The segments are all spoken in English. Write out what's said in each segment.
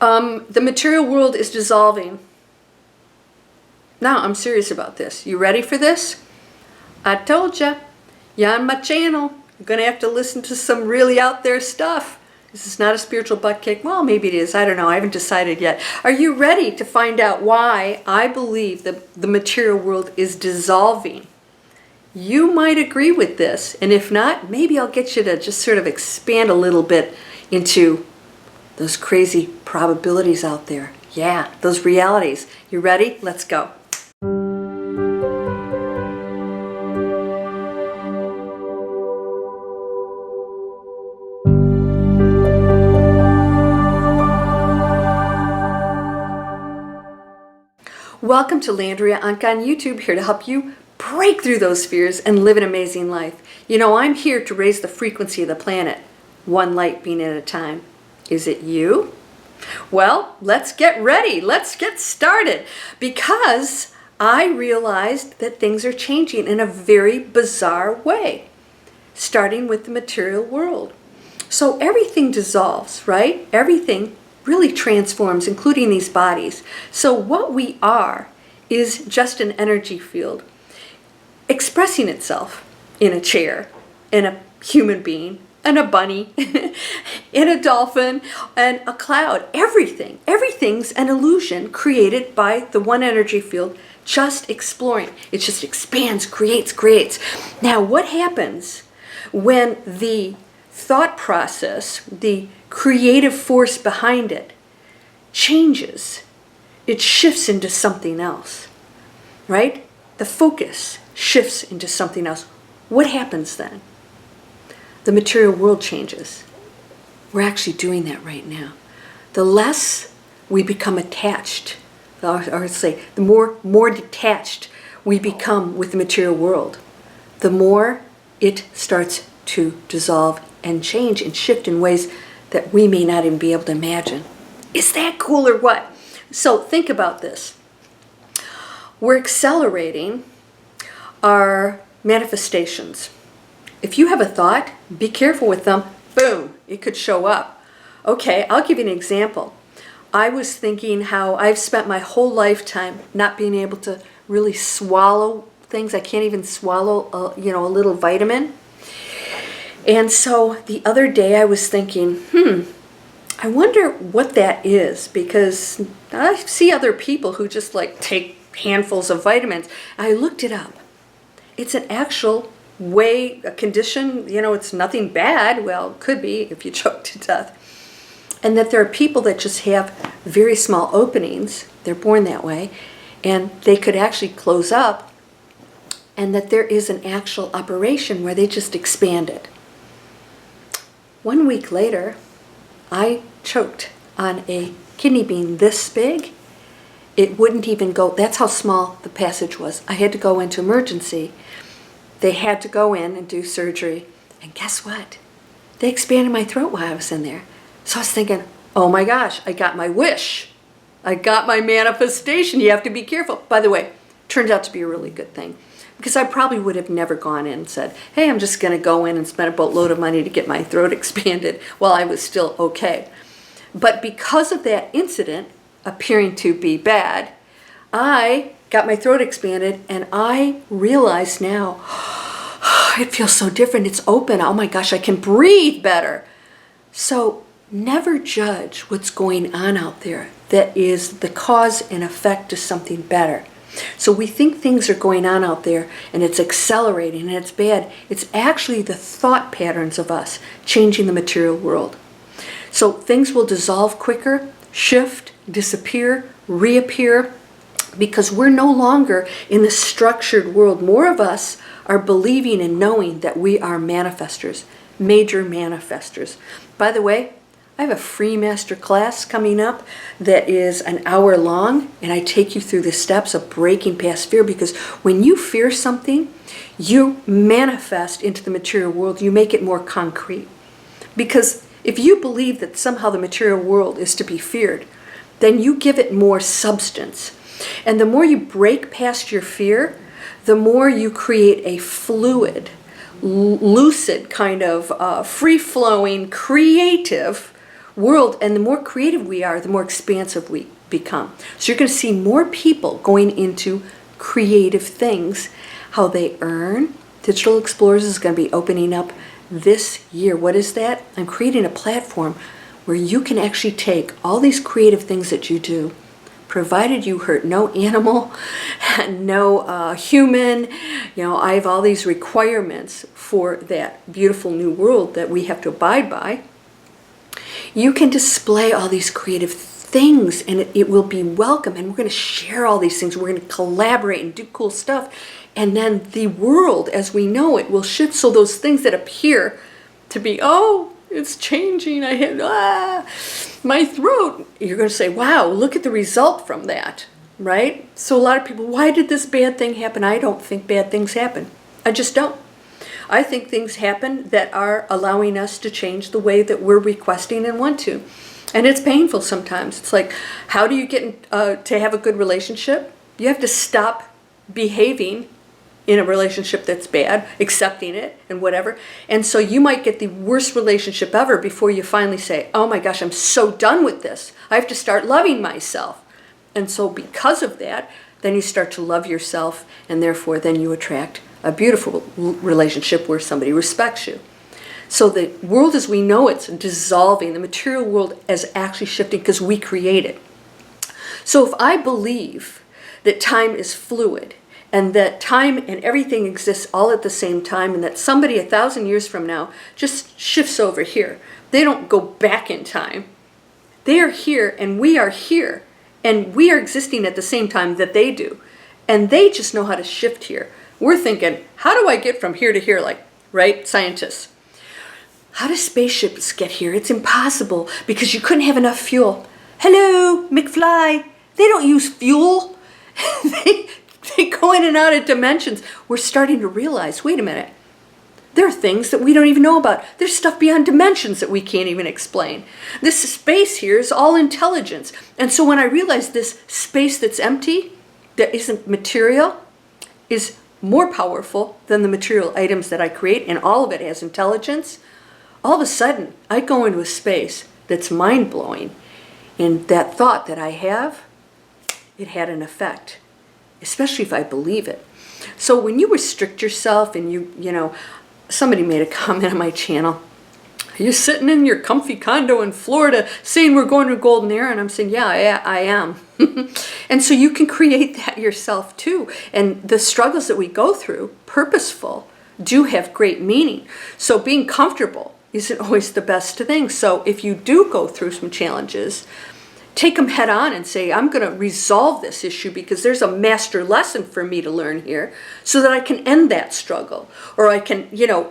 The material world is dissolving. Now, I'm serious about this. You ready for this? I told ya. You're on my channel. You're going to have to listen to some really out there stuff. This is not a spiritual butt kick. Well, maybe it is. I don't know. I haven't decided yet. Are you ready to find out why I believe that the material world is dissolving? You might agree with this. And if not, maybe I'll get you to just sort of expand a little bit into those crazy probabilities out there. Yeah, those realities. You ready? Let's go. Welcome to Landria Onkka on YouTube, here to help you break through those fears and live an amazing life. You know, I'm here to raise the frequency of the planet, one light being at a time. Is it you? Well, let's get ready. Let's get started. Because I realized that things are changing in a very bizarre way, starting with the material world. So everything dissolves, right? Everything really transforms, including these bodies. So what we are is just an energy field expressing itself in a chair, in a human being, in a bunny, in a dolphin, and a cloud. Everything's an illusion created by the one energy field just exploring. It just expands, creates. Now, what happens when the thought process, the creative force behind it, changes? It shifts into something else, right? The focus shifts into something else. What happens then? The material world changes. We're actually doing that right now. The less we become attached, or say, the more detached we become with the material world, the more it starts to dissolve and change and shift in ways that we may not even be able to imagine. Is that cool or what? So think about this. We're accelerating our manifestations. If you have a thought, be careful with them. Boom, it could show up. Okay, I'll give you an example. I was thinking how I've spent my whole lifetime not being able to really swallow things. I can't even swallow a little vitamin. And so the other day I was thinking, I wonder what that is, because I see other people who just like take handfuls of vitamins. I looked it up. It's an actual way, a condition, it's nothing bad. Well, it could be if you choke to death. And that there are people that just have very small openings. They're born that way. And they could actually close up. And that there is an actual operation where they just expand it. 1 week later, I choked on a kidney bean this big. It wouldn't even go. That's how small the passage was. I had to go into emergency. They had to go in and do surgery. And guess what? They expanded my throat while I was in there. So I was thinking, oh my gosh, I got my wish. I got my manifestation. You have to be careful. By the way, turned out to be a really good thing. Because I probably would have never gone in and said, hey, I'm just going to go in and spend a boatload of money to get my throat expanded while I was still okay. But because of that incident appearing to be bad, I got my throat expanded and I realize now, it feels so different. It's open. Oh my gosh, I can breathe better. So never judge what's going on out there that is the cause and effect to something better. So we think things are going on out there and it's accelerating and it's bad. It's actually the thought patterns of us changing the material world. So things will dissolve quicker, shift, disappear, reappear, because we're no longer in the structured world. More of us are believing and knowing that we are manifestors, major manifestors. By the way, I have a free master class coming up that is an hour long, and I take you through the steps of breaking past fear, because when you fear something, you manifest into the material world, you make it more concrete. Because if you believe that somehow the material world is to be feared, then you give it more substance. And the more you break past your fear, the more you create a fluid, lucid, kind of free-flowing, creative world, and the more creative we are, the more expansive we become. So you're going to see more people going into creative things. How they earn. Digital Explorers is going to be opening up this year. What is that? I'm creating a platform where you can actually take all these creative things that you do, provided you hurt no animal, no human. I have all these requirements for that beautiful new world that we have to abide by. You can display all these creative things, and it will be welcome, and we're going to share all these things. We're going to collaborate and do cool stuff, and then the world as we know it will shift. So those things that appear to be, oh, it's changing, I had my throat, you're going to say, wow, look at the result from that, right? So a lot of people, why did this bad thing happen? I don't think bad things happen. I just don't. I think things happen that are allowing us to change the way that we're requesting and want to. And it's painful sometimes. It's like, how do you get to have a good relationship? You have to stop behaving in a relationship that's bad, accepting it and whatever. And so you might get the worst relationship ever before you finally say, oh my gosh, I'm so done with this. I have to start loving myself. And so because of that, then you start to love yourself, and therefore then you attract a beautiful relationship where somebody respects you. So the world as we know it's dissolving. The material world is actually shifting because we create it. So if I believe that time is fluid, and that time and everything exists all at the same time, and that somebody 1,000 years from now just shifts over here. They don't go back in time. They are here and we are here. And we are existing at the same time that they do. And they just know how to shift here. We're thinking, how do I get from here to here? Like, right, scientists. How do spaceships get here? It's impossible because you couldn't have enough fuel. Hello, McFly. They don't use fuel. They go in and out of dimensions. We're starting to realize, wait a minute, there are things that we don't even know about. There's stuff beyond dimensions that we can't even explain. This space here is all intelligence. And so when I realize this space that's empty, that isn't material, is more powerful than the material items that I create, and all of it has intelligence, all of a sudden I go into a space that's mind-blowing. And that thought that I have, it had an effect. Especially if I believe it. So when you restrict yourself and somebody made a comment on my channel, are you sitting in your comfy condo in Florida saying we're going to golden era? And I'm saying, yeah, I am. And so you can create that yourself too. And the struggles that we go through, purposeful, do have great meaning. So being comfortable isn't always the best thing. So if you do go through some challenges, take them head on and say, I'm going to resolve this issue because there's a master lesson for me to learn here so that I can end that struggle, or I can,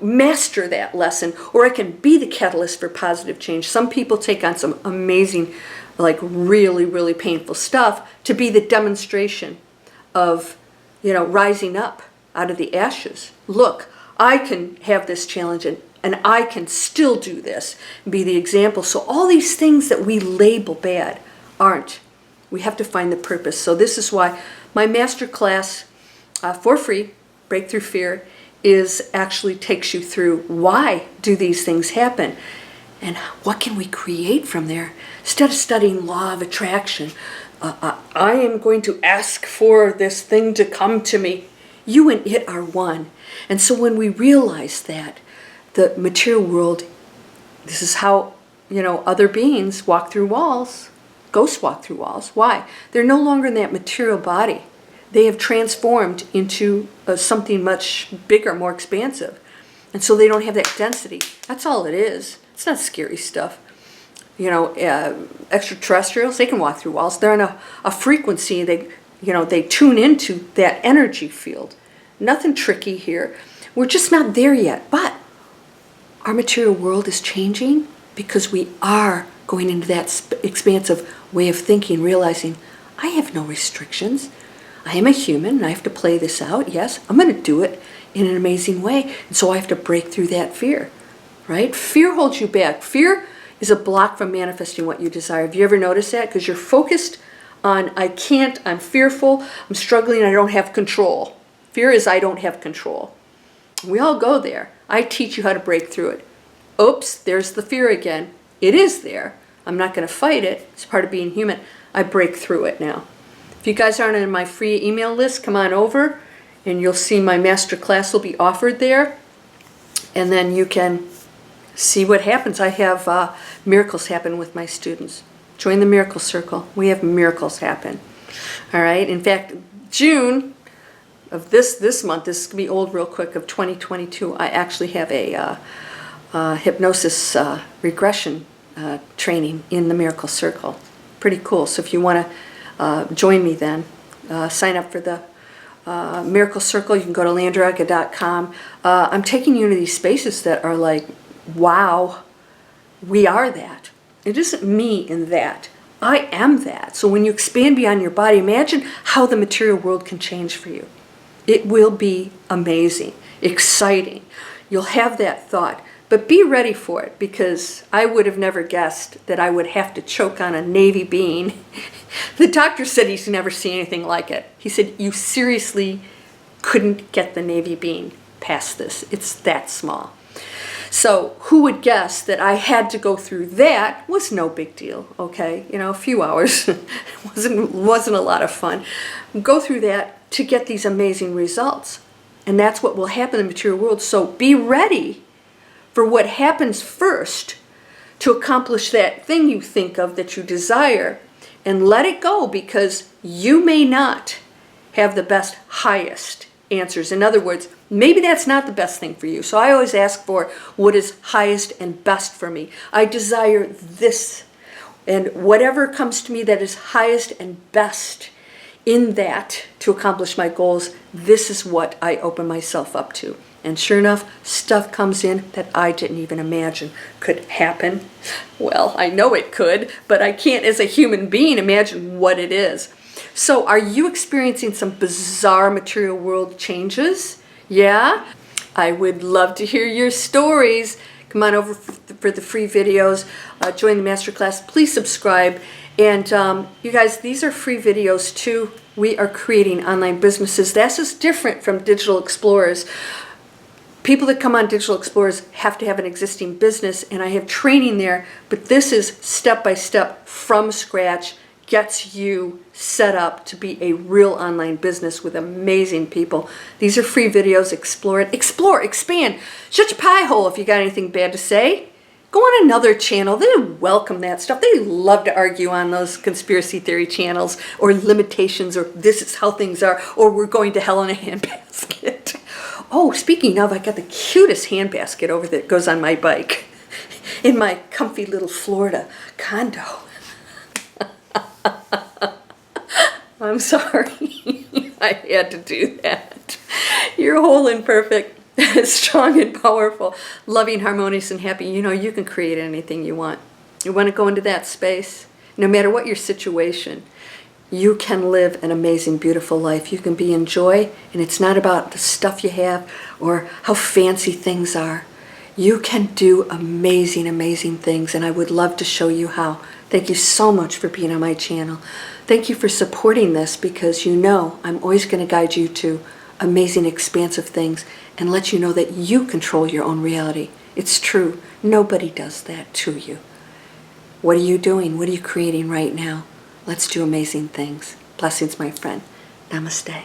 master that lesson, or I can be the catalyst for positive change. Some people take on some amazing, like really, really painful stuff to be the demonstration of, rising up out of the ashes. Look, I can have this challenge and I can still do this and be the example. So all these things that we label bad aren't. We have to find the purpose. So this is why my master class for free, Breakthrough Fear, actually takes you through why do these things happen and what can we create from there. Instead of studying law of attraction, I am going to ask for this thing to come to me. You and it are one. And so when we realize that, the material world, this is how, other beings walk through walls. Ghosts walk through walls. Why? They're no longer in that material body. They have transformed into something much bigger, more expansive. And so they don't have that density. That's all it is. It's not scary stuff. Extraterrestrials, they can walk through walls. They're on a frequency. They tune into that energy field. Nothing tricky here. We're just not there yet. But our material world is changing because we are going into that expansive way of thinking, realizing I have no restrictions. I am a human and I have to play this out. Yes, I'm going to do it in an amazing way. And so I have to break through that fear, right? Fear holds you back. Fear is a block from manifesting what you desire. Have you ever noticed that? Because you're focused on, I can't, I'm fearful, I'm struggling, I don't have control. Fear is I don't have control. We all go there. I teach you how to break through it. Oops, there's the fear again. It is there, I'm not going to fight it. It's part of being human. I break through it now. If you guys aren't in my free email list, come on over and you'll see my master class will be offered there. And then you can see what happens. I have miracles happen with my students. Join the miracle circle. We have miracles happen. All right. In fact, June of this month, this is going to be old real quick, of 2022, I actually have a hypnosis regression training in the miracle circle. Pretty cool. So if you want to join me then, sign up for the miracle circle. You can go to landriaonkka.com. I'm taking you into these spaces that are like, wow, we are that. It isn't me in that. I am that. So when you expand beyond your body, imagine how the material world can change for you. It will be amazing, exciting. You'll have that thought, but be ready for it, because I would have never guessed that I would have to choke on a navy bean. The doctor said he's never seen anything like it. He said, you seriously couldn't get the navy bean past this. It's that small. So who would guess that I had to go through that? Was no big deal, okay? You know, a few hours. wasn't a lot of fun. Go through that to get these amazing results. And that's what will happen in the material world. So be ready for what happens first to accomplish that thing you think of that you desire, and let it go, because you may not have the best, highest answers. In other words, maybe that's not the best thing for you. So I always ask for what is highest and best for me. I desire this, and whatever comes to me that is highest and best in that to accomplish my goals, this is what I open myself up to. And sure enough, stuff comes in that I didn't even imagine could happen. Well, I know it could, but I can't as a human being imagine what it is. So are you experiencing some bizarre material world changes? Yeah? I would love to hear your stories. Come on over for the free videos. Join the masterclass. Please subscribe. And you guys, these are free videos too. We are creating online businesses. This is different from Digital Explorers. People that come on Digital Explorers have to have an existing business, and I have training there, but this is step by step from scratch, gets you set up to be a real online business with amazing people. These are free videos. Explore it. Explore, expand. Shut your pie hole if you got anything bad to say. Go on another channel. They welcome that stuff. They love to argue on those conspiracy theory channels, or limitations, or this is how things are, or we're going to hell in a handbasket. Oh, speaking of, I got the cutest handbasket over that goes on my bike in my comfy little Florida condo. I'm sorry. I had to do that. You're whole and perfect, strong and powerful, loving, harmonious, and happy. You know, you can create anything you want. You want to go into that space? No matter what your situation, you can live an amazing, beautiful life. You can be in joy, and it's not about the stuff you have or how fancy things are. You can do amazing, amazing things, and I would love to show you how. Thank you so much for being on my channel. Thank you for supporting this, because you know I'm always going to guide you to amazing, expansive things and let you know that you control your own reality. It's true. Nobody does that to you. What are you doing? What are you creating right now? Let's do amazing things. Blessings, my friend. Namaste.